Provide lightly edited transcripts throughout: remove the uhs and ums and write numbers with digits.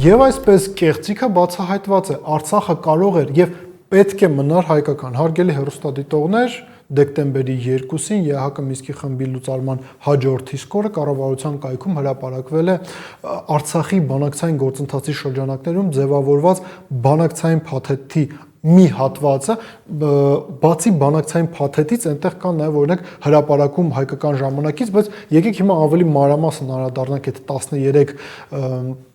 Եվ այսպես կեղծիքը բացահայտված է, Արցախը կարող էր եւ պետք է մնար հայկական։ Հարգելի հեռուստադիտողներ, դեկտեմբերի 2-ին ԵՀԿ Մինսկի խմբի լուծարման հաջորդ իսկ օրը կառավարության կայքում հրապարակվել է Արցախի բանակցային գործընթացի շրջանակներում ձևավորված բանակցային փաթեթի մի հատվածը, բացի բանակցային փաթեթից այնտեղ կան նաև օրինակ հրապարակում հայկական ժամանակից, բայց եկեք հիմա ավելի մանրամասն անդրադառնանք այդ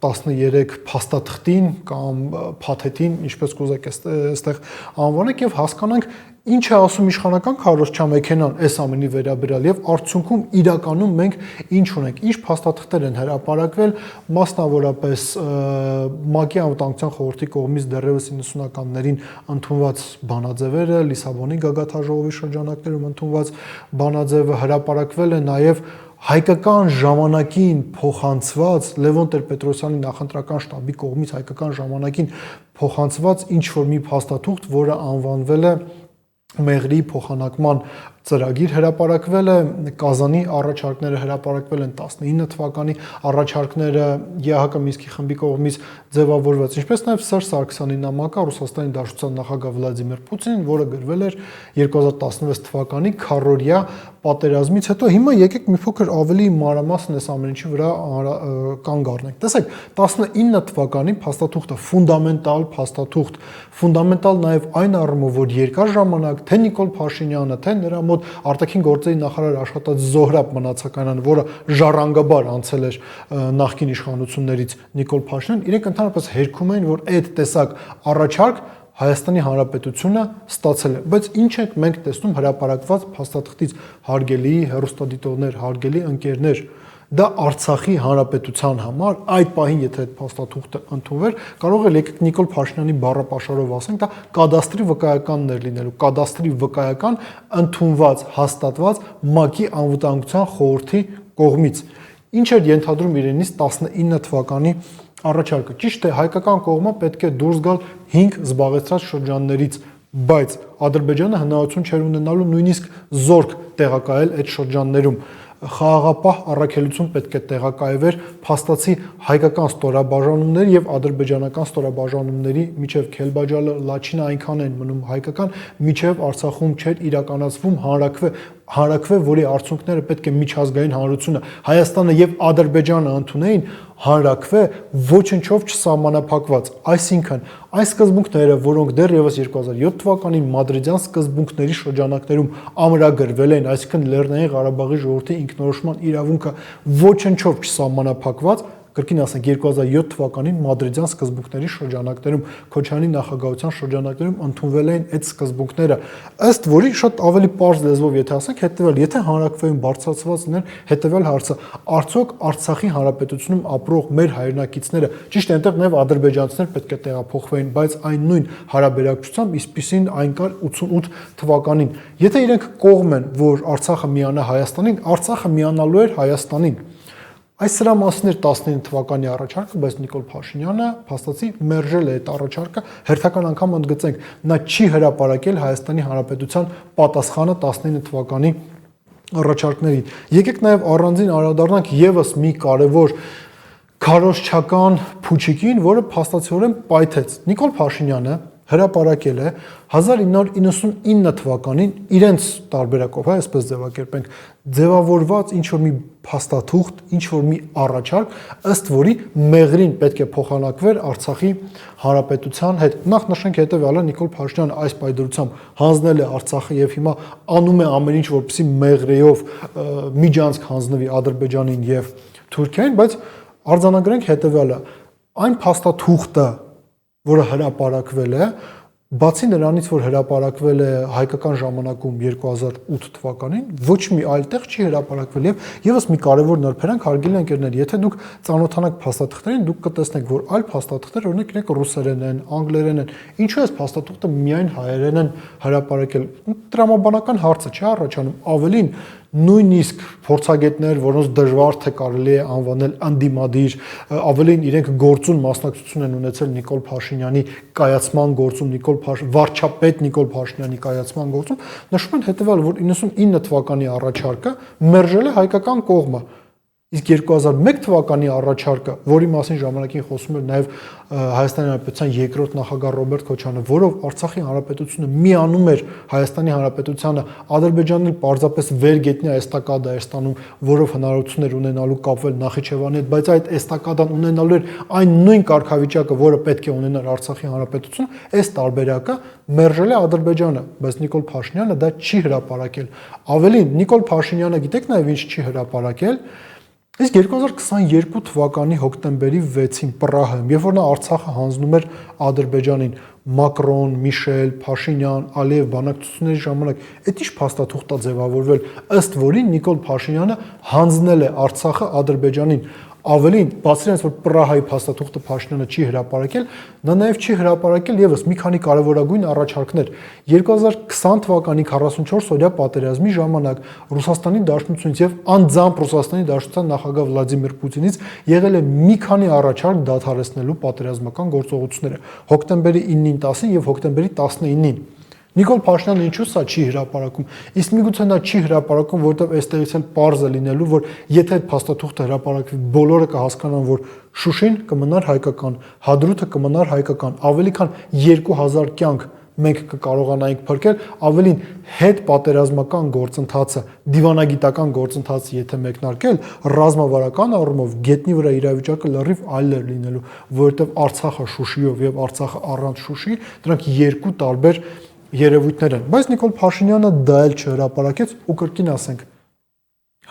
13 փաստաթղթին կամ փաթեթին, ինչպես կուզեք այստեղ անվանեք եւ հասկանանք ինչ է ասում իշխանական քարոզչամեքենան այս ամենի վերաբերյալ եւ արդյունքում իրականում մենք ինչ ունենք, ինչ փաստաթղթեր են հրապարակվել, մասնավորապես ՄԱԿ-ի անվտանգության խորհրդի կողմից դեռևս 90-ականներին ընդունված բանաձևերը, Լիսաբոնի գագաթաժողովի շրջանակներում ընդունված բանաձևը հրապարակվել է նաեւ հայկական ժամանակին փոխանցված Լևոն Տեր-Պետրոսյանի նախընտրական շտաբի կողմից հայկական ժամանակին փոխանցված ինչ որ մի փաստաթուղթ, որը անվանվել է Մեղրի փոխանակման ծրագիր, հրապարակվել է Կազանի առաջարկները հրապարակվել են 19 թվականի առաջարկները ԵՀԿ Մինսկի խմբի կողմից ձևավորված, ինչպես նաև Սերժ Սարգսյանի նամակը Ռուսաստանի Դաշնության նախագահ Վլադիմիր Պուտինին, որը գրվել էր 2016 թվականի քառօրյա պատերազմից հետո։ Հիմա եկեք մի փոքր ավելի մանրամասն այս ամեն ինչի վրա կանգ առնենք։ Տեսեք, 19 թվականի փաստաթուղթը ֆունդամենտալ փաստաթուղթ, ֆունդամենտալ նաև այն առումով, որ երկար ժամանակ թե Նիկոլ Փաշինյանը, թե նրա մոտ արտաքին գործերի նախարար աշխատած Զոհրաբ Մնացականյանը, որը ժառանգաբար անցել էր նախկին իշխանություններից Նիկոլ Փաշինյան, իրենք ընդհանրապես հերքում էին, որ այդ տեսակ առաջարկ Հայաստանի Հանրապետությունը ստացել է, բայց ինչ ենք մենք տեսնում հրապարակված փաստաթղթից, հարգելի հեռուստադիտողներ, հարգելի ընկերներ, դա Արցախի Հանրապետության համար այդ պահին, եթե այդ փաստաթուղթը ընդունվեր, կարող էր եկեք Նիկոլ Փաշինյանի բառապաշարով ասենք, դա կադաստրի վկայականն էր լինելու, կադաստրի վկայական ընդունված, հաստատված ՄԱԿ-ի անվտանգության խորհրդի կողմից, ինչ էր ենթադրում իրենից 19 թվականի առաջարկը։ Ճիշտ է, հայկական կողմը պետք է դուրս գալ 5 զբաղեցրած շրջաններից, բայց Ադրբեջանը հնարավորություն չէր ունենալու նույնիսկ զորք տեղակայել այդ շրջաններում։ Խաղաղապահ առաքելություն պետք է տեղակայվեր փաստացի հայկական ստորաբաժանումների եւ ադրբեջանական ստորաբաժանումների միջև Քելբաջարը, Լաչինը այնքան են մնում հայկական, միջև Արցախում չէր իրականացվում հանրաքվե, որի արդյունքները պետք է միջազգային հանրությունը Հայաստանը եւ Ադրբեջանը ընդունեին, հանրաքվե ոչնչով չսահմանափակված, այսինքն այս սկզբունքները, որոնք դեռևս 2007 թվականին Մադրիդյան սկզբունքների շրջանակներում ամրագրվել են, այսինքն Լեռնային Ղարաբաղի ժողովրդի ինքնորոշման իրավունքը ոչնչով չսահմանափակված, կրկին ասենք 2007 թվականին Մադրիդյան սկզբունքների շրջանակներում Քոչարյանի նախագահության շրջանակներում ընդունվել էին այդ սկզբունքները, ըստ որի շատ ավելի պարզ լեզվով եթե ասենք, հետեւյալ, եթե հանրաքվեում բարձրացված լիներ հետեւյալ հարցը, արդյոք Արցախի Հանրապետությունում ապրող մեր հայրենակիցները, ճիշտ է, այնտեղ նաև ադրբեջանցիներ պետք է տեղափոխվեին, բայց այն նույն հարաբերակցությամբ իսպիսին այն կար 88 թվականին, եթե իրենք կողմ են, որ Արցախը միանա Հայաստանին, Արցախը միանալու էր Հայաստանին։ Այս սրա մասին էր 19 թվականի առաջարկը, բայց Նիկոլ Փաշինյանը փաստացի մերժել է այդ առաջարկը, հերթական անգամ ընդգծենք, նա չի հրապարակել Հայաստանի Հանրապետության պատասխանը 19 թվականի առաջարկներին։ Եկեք նաև առանձին անդրադառնանք եւս մի կարևոր քարոզչական փուչիկին, որը փաստացիորեն պայթեց։ Նիկոլ Փաշինյանը հրապարակել է 1999 թվականին իրենց տարբերակով, այսպես ձևակերպենք, ձևավորված ինչ-որ մի փաստաթուղթ, ինչ-որ մի առաջարկ, ըստ որի Մեղրին պետք է փոխանակվեր Արցախի Հանրապետության հետ։ Նախ նշենք հետևյալը, Նիկոլ Փաշինյանը այս պայդրությամբ հանձնել է Արցախը եւ հիմա անում է ամեն ինչ, որպեսզի Մեղրեով միջանցք հանձնվի Ադրբեջանին եւ Թուրքիային, բայց արձանագրենք հետևյալը, այն փաստաթուղթը, որը հրապարակվել է, բացի նրանից, որ հրապարակվել է հայկական ժամանակում 2008 թվականին, ոչ մի այլ տեղ չի հրապարակվել եւ եւս մի կարեւոր նրբերանգ, հարգելի ընկերներ, եթե դուք ծանոթանաք փաստաթղթերին, դուք կտեսնեք, որ այլ փաստաթղթեր, օրինակ իրենք ռուսերեն են, անգլերեն են, ինչու է փաստաթուղթը միայն հայերեն են հրապարակել։ Տրամաբանական հարց է, չի առաջանում, ավելին նույնիսկ փորձագետներ, որոնց դժվար թե կարելի է անվանել անդիմադիր, ավելին իրենք գործուն մասնակցություն են ունեցել Նիկոլ Փաշինյանի կայացման գործում, վարչապետ Նիկոլ Փաշինյանի կայացման գործում, նշում են հետևյալ, որ 99 թվականի առաջարկը մերժել է հայկական կողմը։ Իսկ 2001 թվականի առաջարկը, որի մասին ժամանակին խոսում էր նաև Հայաստանի Հանրապետության երկրորդ նախագահ Ռոբերտ Քոչարյանը, որով Արցախի Հանրապետությունը միանում էր Հայաստանի Հանրապետությանը, Ադրբեջանն էլ պարզապես վերգետնյա էստակադա էր ստանում, որով հնարավորություն էր ունենալու կապվել Նախիջևանի հետ, բայց այդ էստակադան ունենալու էր այն նույն կարգավիճակը, որը պետք է ունենար Արցախի Հանրապետությունը, այս տարբերակը մերժել է Ադրբեջանը, բայց Նիկոլ Փաշինյանը դա չի հրապարակել։ Ավելին, Նիկոլ Փաշինյանը գիտեք նաև ինչ չի հրապարակել։ Իսկ 2022 թվականի հոկտեմբերի 6-ին Պրահայում, երբ որ նա Արցախը հանձնում էր Ադրբեջանին, Մակրոն, Միշել, Փաշինյան, Ալիև բանակցությունների ժամանակ այդ ինչ փաստաթուղթ է ձևավորվել, ըստ որին Նիկոլ Փաշինյանը հանձնել է Արցախը Ադրբեջանին։ Ավելին, բացի նրանից, որ Պրահայի փաստաթուղթը Փաշինյանը չի հրապարակել, նա նաև չի հրապարակել եւս մի քանի կարևորագույն առաջարկներ։ 2020 թվականի 44-օրյա պատերազմի ժամանակ Ռուսաստանի Դաշնությունից եւ անձամբ Ռուսաստանի Դաշնության նախագահ Վլադիմիր Պուտինից եղել է մի քանի առաջարկ դադարեցնելու պատերազմական գործողությունները հոկտեմբերի 9-ին 10-ին եւ հոկտեմբերի 19-ին։ Նիկոլ Փաշինյանը ինչու սա չի հրապարակում։ Իսկ միգուցե նա չի հրապարակում, որովհետև այստեղից էլ պարզ է լինելու, որ եթե այդ փաստաթուղթը հրապարակվի, բոլորը կհասկանան, որ Շուշին կմնար հայկական, Հադրութը կմնար հայկական, ավելի քան 2000 կյանք մենք կկարողանայինք փրկել, ավելին հետ պատերազմական գործընթացը, դիվանագիտական գործընթացը եթե մեկնարկել, ռազմավարական առումով գետնի վրա իրավիճակը լրիվ այլ էր լինելու, որովհետև Արցախը Շուշիով եւ Արցախը առանց Շուշի, դրանք երկու տարբեր երևույթներ են, բայց Նիկոլ Փաշինյանը դա էլ չհրապարակեց ու կրկին ասենք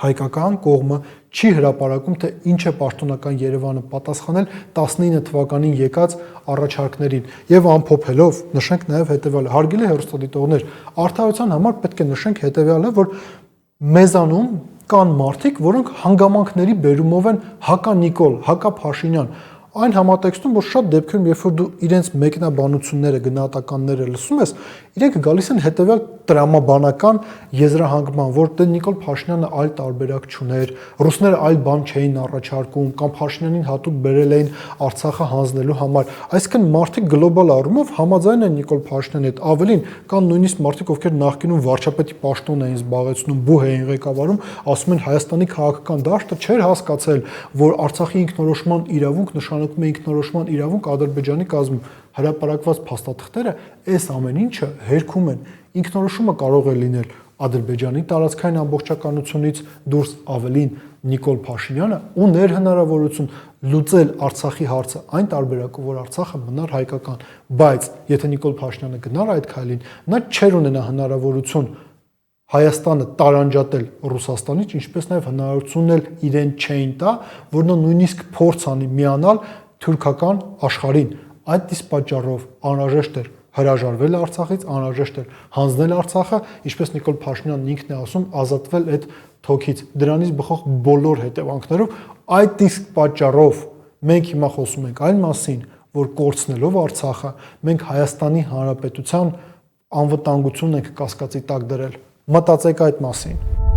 հայկական կողմը չի հրապարակում, թե ինչ է պաշտոնական Երևանը պատասխանել 19 թվականին եկած առաջարկներին եւ ամփոփելով նշենք նաեւ հետեւյալը, հարգելի հեռուստադիտողներ, արդարության համար պետք է նշենք հետեւյալը, որ մեզանում կան մարդիկ, որոնք հանգամանքների բերումով են հակա Նիկոլ, հակա Փաշինյան, այն համատեքստում, որ շատ դեպքերում, երբ որ դու իրենց մեկնաբանությունները, գնահատականները լսում ես, իրենք գալիս են հետևյալ տրամաբանական եզրահանգման, որ դե Նիկոլ Փաշինյանը այլ տարբերակ չուներ, ռուսները այլ բան չէին առաջարկում, կամ Փաշինյանին հատուկ բերել էին Արցախը հանձնելու համար, այսինքն մարդիկ գլոբալ առումով համաձայն են Նիկոլ Փաշինյանի հետ, ավելին կան նույնիսկ մարդիկ, ովքեր նախկինում վարչապետի պաշտոն էին զբաղեցնում, բուհ էին ղեկավարում, ասում են Հայաստանի քաղաքական դաշտը չէր հասկացել, որ Արցախի ինքնորոշման իրավունք նշանակում է ինքնորոշման իրավունք Ադրբեջանի կազմում, հրապարակված փաստաթղթերը այս ամեն ինչը հերքում են, ինքնորոշումը կարող է լինել Ադրբեջանի տարածքային ամբողջականությունից դուրս, ավելին Նիկոլ Փաշինյանը ուներ հնարավորություն լուծել Արցախի հարցը այն տարբերակով, որ Արցախը մնար հայկական, բայց եթե Նիկոլ Փաշինյանը գնար այդ քայլին, նա չէր ունենա հնարավորություն Հայաստանը տարանջատել Ռուսաստանից, ինչպես նաև հնարավորությունն էլ իրեն չէին տա, որ նա նույնիսկ փորձ անի միանալ թուրքական աշխարհին։ Այդ իսկ պատճառով անհրաժեշտ էր հրաժարվել Արցախից, անհրաժեշտ էր հանձնել Արցախը, ինչպես Նիկոլ Փաշինյանն ինքն է ասում, ազատվել այդ թոքից։ Դրանից բխող բոլոր հետևանքներով այդ իսկ պատճառով մենք հիմա խոսում ենք այն մասին, որ կորցնելով Արցախը մենք Հայաստանի Հանրապետության անվտանգությունն ենք կասկածի տակ դրել։ Մտածեք այդ մասին։